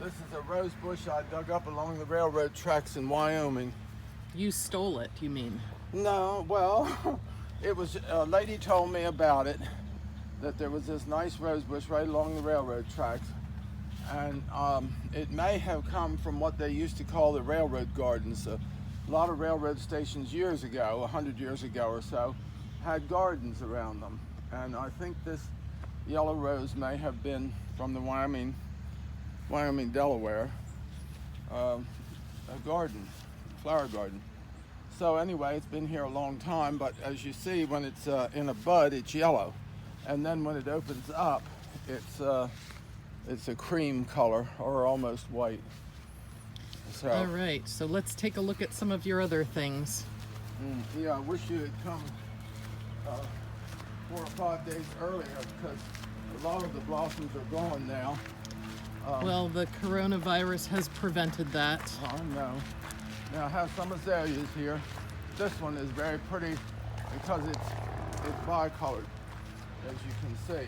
This is a rose bush I dug up along the railroad tracks in Wyoming. You stole it, you mean? No, well, it was, a lady told me about it, that there was this nice rose bush right along the railroad tracks. And it may have come from what they used to call the railroad gardens. A lot of railroad stations years ago, 100 years ago or so, had gardens around them. And I think this yellow rose may have been from the Wyoming, Delaware, a garden, flower garden. So anyway, it's been here a long time, but as you see, when it's in a bud, it's yellow. And then when it opens up, it's a cream color or almost white. So, All right, so let's take a look at some of your other things. Yeah, I wish you had come 4 or 5 days earlier, because a lot of the blossoms are gone now. Well, the coronavirus has prevented that. I know. Now I have some azaleas here. This one is very pretty because it's bicolored, as you can see.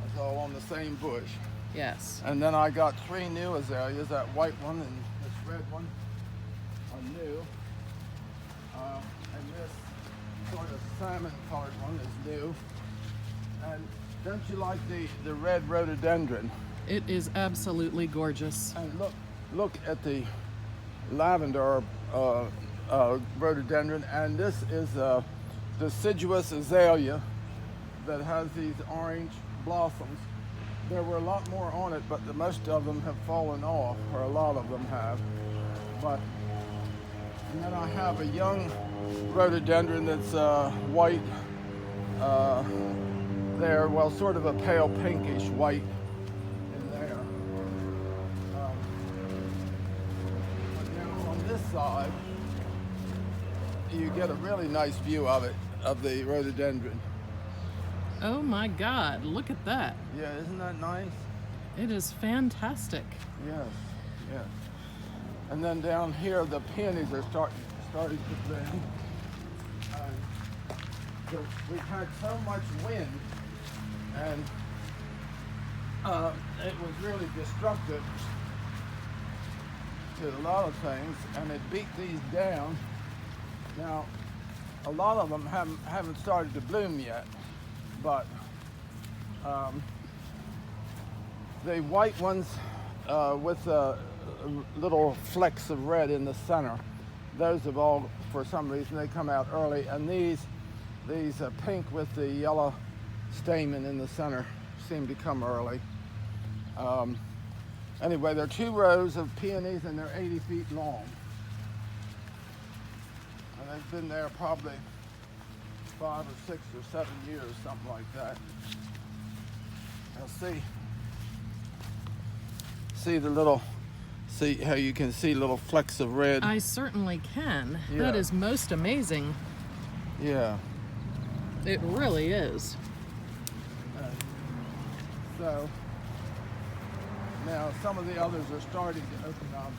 It's all on the same bush. Yes. And then I got 3 new azaleas. That white one and this red one are new. And this sort of salmon-colored one is new. And don't you like the red rhododendron? It is absolutely gorgeous. And look at the lavender rhododendron, and this is a deciduous azalea that has these orange blossoms. There were a lot more on it, but most of them have fallen off, or a lot of them have. And then I have a young rhododendron that's white there, well, sort of a pale pinkish white in there. But now on this side, you get a really nice view of it, of the rhododendron. Oh my God, look at that. Yeah, isn't that nice? It is fantastic. Yes, yes. And then down here, the peonies are starting to bloom. We've had so much wind, and it was really destructive to a lot of things, and it beat these down. Now, a lot of them haven't started to bloom yet, but the white ones with little flecks of red in the center, those have all, for some reason, they come out early, and these pink with the yellow stamen in the center seem to come early. Anyway, there are 2 rows of peonies, and they're 80 feet long. And they've been there probably 5 or 6 or 7 years, something like that. Now see how you can see little flecks of red? I certainly can. Yeah. That is most amazing. Yeah. It really is. So now some of the others are starting to open up.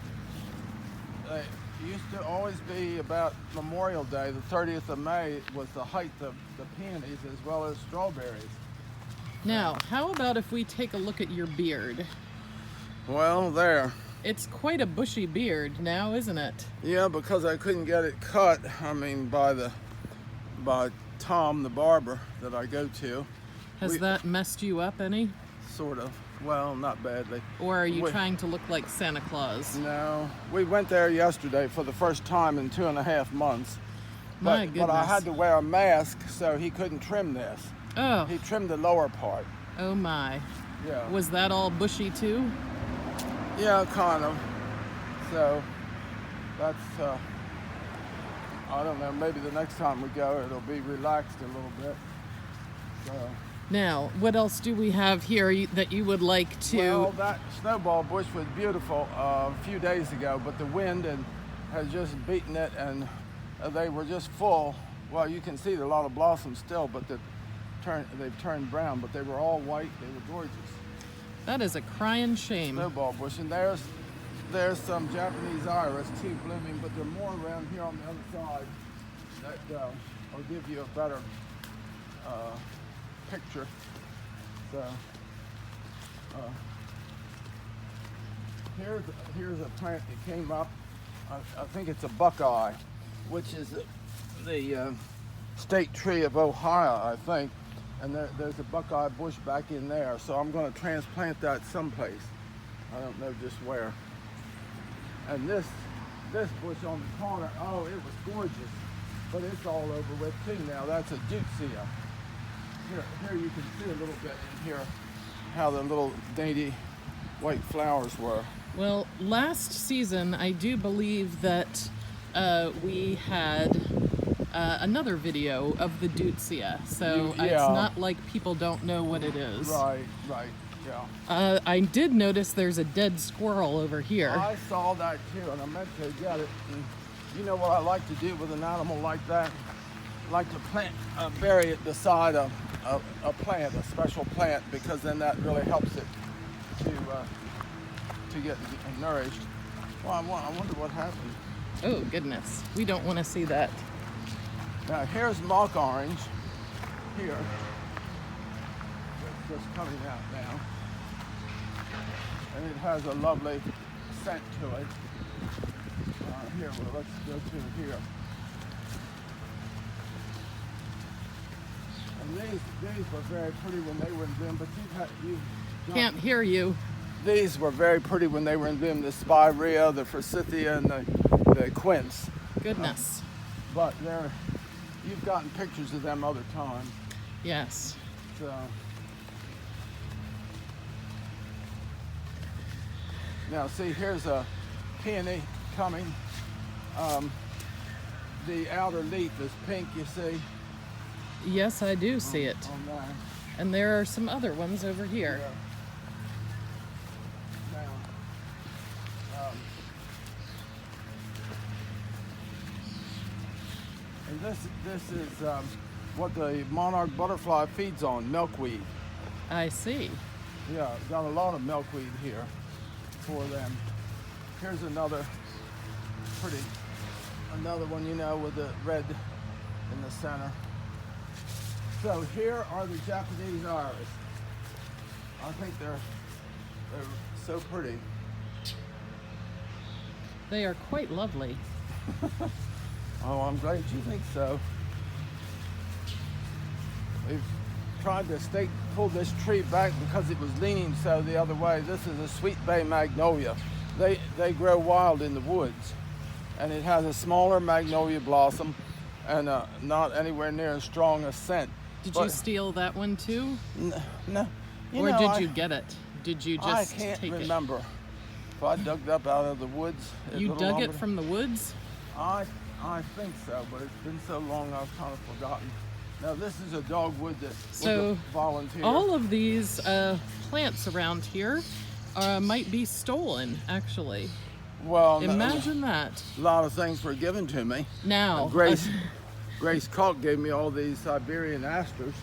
They used to always be about Memorial Day, the 30th of May was the height of the peonies as well as strawberries. Now, how about if we take a look at your beard? Well, there. It's quite a bushy beard now, isn't it? Yeah, because I couldn't get it cut, by Tom, the barber that I go to. Has that messed you up any? Sort of. Well, not badly. Or are you trying to look like Santa Claus? No. We went there yesterday for the first time in 2.5 months. My goodness. But I had to wear a mask, so he couldn't trim this. Oh. He trimmed the lower part. Oh my. Yeah. Was that all bushy too? Yeah, kind of. So that's, I don't know, maybe the next time we go it'll be relaxed a little bit. So. Now, what else do we have here that you would like to... Well, that snowball bush was beautiful a few days ago, but the wind has just beaten it, and they were just full. Well, you can see a lot of blossoms still, but they've turned brown, but they were all white. They were gorgeous. That is a crying shame. Snowball bush, and there's some Japanese iris too blooming, but there are more around here on the other side that will give you a better picture. So here's a plant that came up. I think it's a buckeye, which is the state tree of Ohio, I think. And there's a buckeye bush back in there, so I'm going to transplant that someplace. I don't know just where. And this bush on the corner, oh, it was gorgeous, but it's all over with too now. That's a deutzia. Here you can see a little bit in here how the little dainty white flowers were. Well, last season, I do believe that we had another video of the deutzia, so Yeah. it's not like people don't know what it is. Right, yeah. I did notice there's a dead squirrel over here. I saw that too, and I meant to get it. And you know what I like to do with an animal like that? I like to bury it beside a plant, a special plant, because then that really helps it to get nourished. Well, I wonder what happened. Oh, goodness. We don't want to see that. Now here's mock orange here. It's just coming out now. And it has a lovely scent to it. Here, well, let's go to here. And these were very pretty when they were in bloom, but Can't hear you. these were very pretty when they were in bloom, the spirea, the forsythia, and the quince. Goodness. But you've gotten pictures of them other times. Yes. So now see, here's a peony coming. The outer leaf is pink, you see. Yes, I do see it. On there. And there are some other ones over here. Yeah. Now, and this is what the monarch butterfly feeds on, milkweed. I see. Yeah, got a lot of milkweed here for them. Here's another one, you know, with the red in the center. So here are the Japanese iris. I think they're so pretty. They are quite lovely. Oh, I'm glad you think so. We've tried to pull this tree back because it was leaning so the other way. This is a sweet bay magnolia. They grow wild in the woods, and it has a smaller magnolia blossom and not anywhere near as strong a scent. Did you steal that one too? No. Or did you get it? Did you just I can't take remember. If I dug it up out of the woods. it? You dug it from the woods? I think so, but it's been so long I've kind of forgotten. Now this is a dogwood that was a volunteer. All of these plants around here might be stolen, actually. Well, Imagine that. a lot of things were given to me. Now, Grace Koch gave me all these Siberian asters,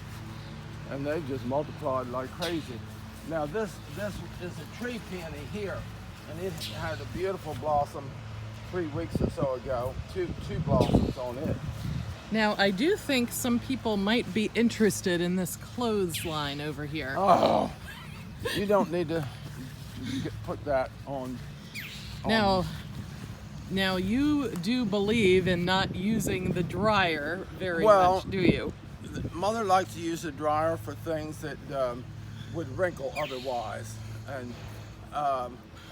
and they've just multiplied like crazy. Now this is a tree peony here, and it had a beautiful blossom 3 weeks or so ago. Two blossoms on it. Now, I do think some people might be interested in this clothesline over here. Oh, you don't need to put that on. Now you do believe in not using the dryer very Well, much, do you? Mother likes to use a dryer for things that would wrinkle otherwise, and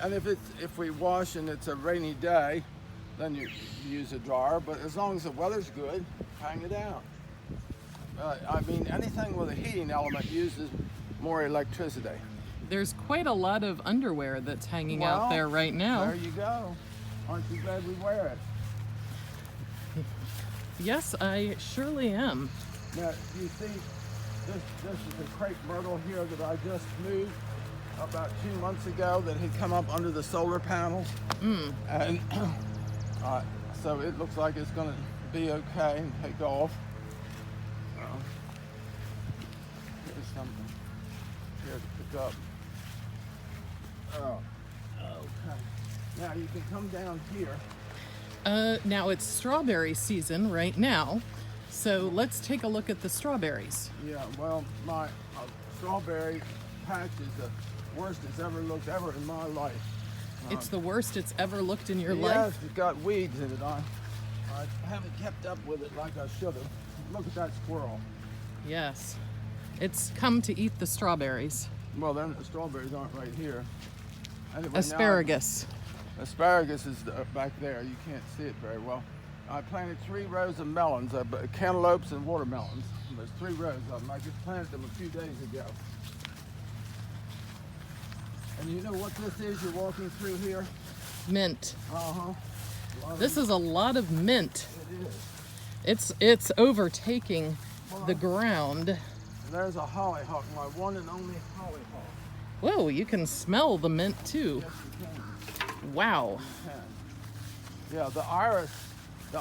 if we wash and it's a rainy day, then you use a dryer. But as long as the weather's good, hang it out. I mean, anything with a heating element uses more electricity. There's quite a lot of underwear that's hanging out there right now. There you go. Aren't you glad we wear it? Yes, I surely am. Now, you see, this is a crepe myrtle here that I just moved about 2 months ago that had come up under the solar panels. And so it looks like it's going to be okay and take off. Here's something here to pick up. Oh, okay. Now you can come down here. Now it's strawberry season right now, so let's take a look at the strawberries. Yeah, well, my strawberry patch is the worst it's ever looked ever in my life. It's the worst it's ever looked in your Yes, life? it's got weeds in it. I haven't kept up with it like I should have. Look at that squirrel. Yes. It's come to eat the strawberries. Well, then the strawberries aren't right here. Anyway, Asparagus. Asparagus is back there. You can't see it very well. I planted 3 rows of melons, cantaloupes and watermelons. There's 3 rows of them. I just planted them a few days ago. And you know what this is you're walking through here? Mint. Uh-huh. This is a lot of mint. It is. It's overtaking the ground. And there's a hollyhock, my one and only hollyhock. Whoa, you can smell the mint too. Yes, you can. Wow. You can. Yeah, the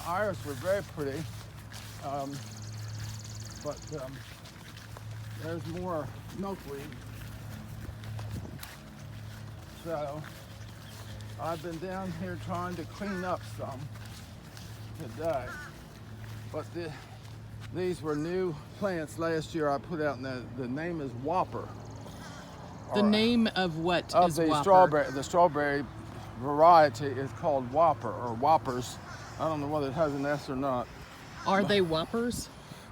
iris were very pretty. But there's more milkweed. So I've been down here trying to clean up some today. But these were new plants last year I put out, and the name is Whopper. The name of what Of is the Whopper? the strawberry variety is called Whopper or Whoppers. I don't know whether it has an S or not. Are they Whoppers?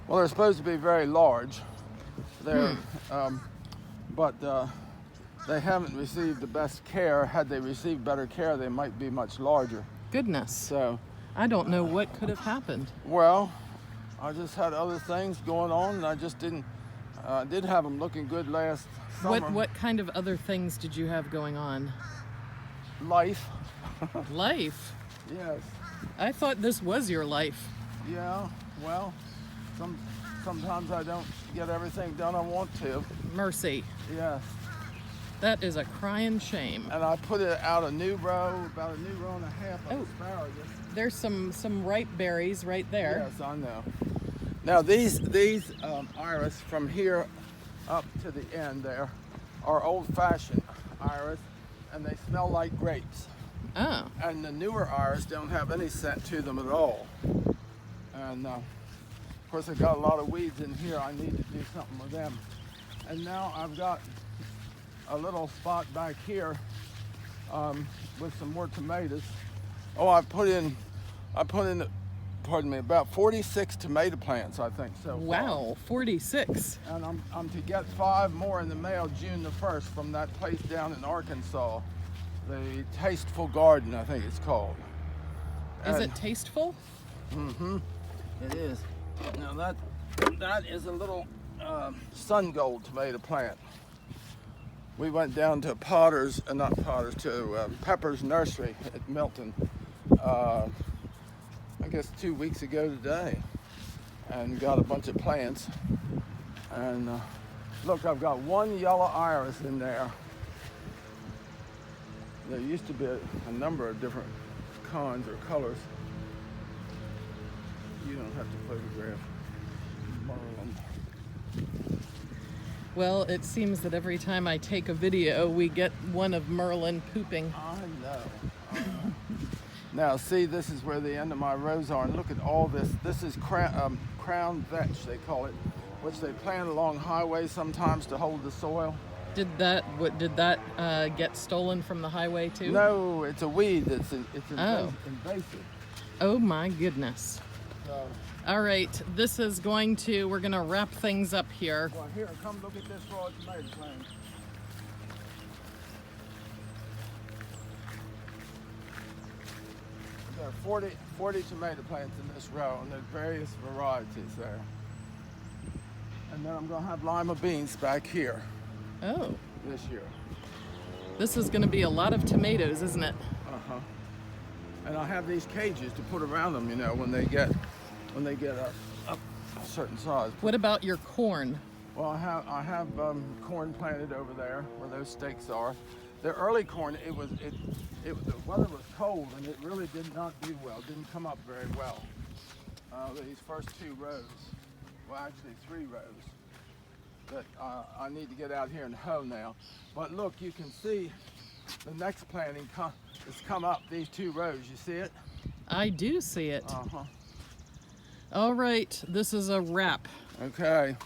Well, they're supposed to be very large. They're, but they haven't received the best care. Had they received better care, they might be much larger. Goodness. So, I don't know what could have happened. well, I just had other things going on, and I just didn't. Did have them looking good last summer. What kind of other things did you have going on? Life. Life. Yes. I thought this was your life. Yeah. Well, sometimes I don't get everything done I want to. Mercy. Yes. That is a crying shame. And I put it out about a new row and a half of asparagus. There's some ripe berries right there. Yes, I know. Now these iris from here up to the end there are old-fashioned iris, and they smell like grapes. Oh. And the newer iris don't have any scent to them at all. And of course, I've got a lot of weeds in here. I need to do something with them. And now I've got a little spot back here with some more tomatoes. Oh, I put in, pardon me, about 46 tomato plants, I think so far. Wow, 46. And I'm to get 5 more in the mail June the 1st from that place down in Arkansas, the Tasteful Garden, I think it's called. Is it tasteful? Mm-hmm. It is. Now that is a little sun gold tomato plant. We went down to Pepper's Nursery at Milton, I guess 2 weeks ago today, and got a bunch of plants. And look, I've got 1 yellow iris in there. There used to be a number of different kinds or colors. You don't have to photograph Merlin. Well, it seems that every time I take a video, we get one of Merlin pooping. I know. Now, see, this is where the end of my rows are, and look at all this. This is crown vetch, they call it, which they plant along highways sometimes to hold the soil. Did that get stolen from the highway too? No, it's a weed. It's Oh. invasive. Oh my goodness. So, All right, we're gonna wrap things up here. well, here, come look at this raw tomato plant. There are 40 tomato plants in this row, and there's various varieties there. And then I'm going to have lima beans back here Oh, this year. this is gonna be a lot of tomatoes, isn't it? Uh-huh. And I have these cages to put around them, you know, when they get up a certain size. What about your corn? Well, I have corn planted over there where those stakes are. The early corn, the weather was cold and it really did not do well. Didn't come up very well. These first 2 rows, well, actually 3 rows, that I need to get out here and hoe now. But look, you can see the next planting has come up these 2 rows. You see it? I do see it. Uh-huh. All right, this is a wrap. Okay.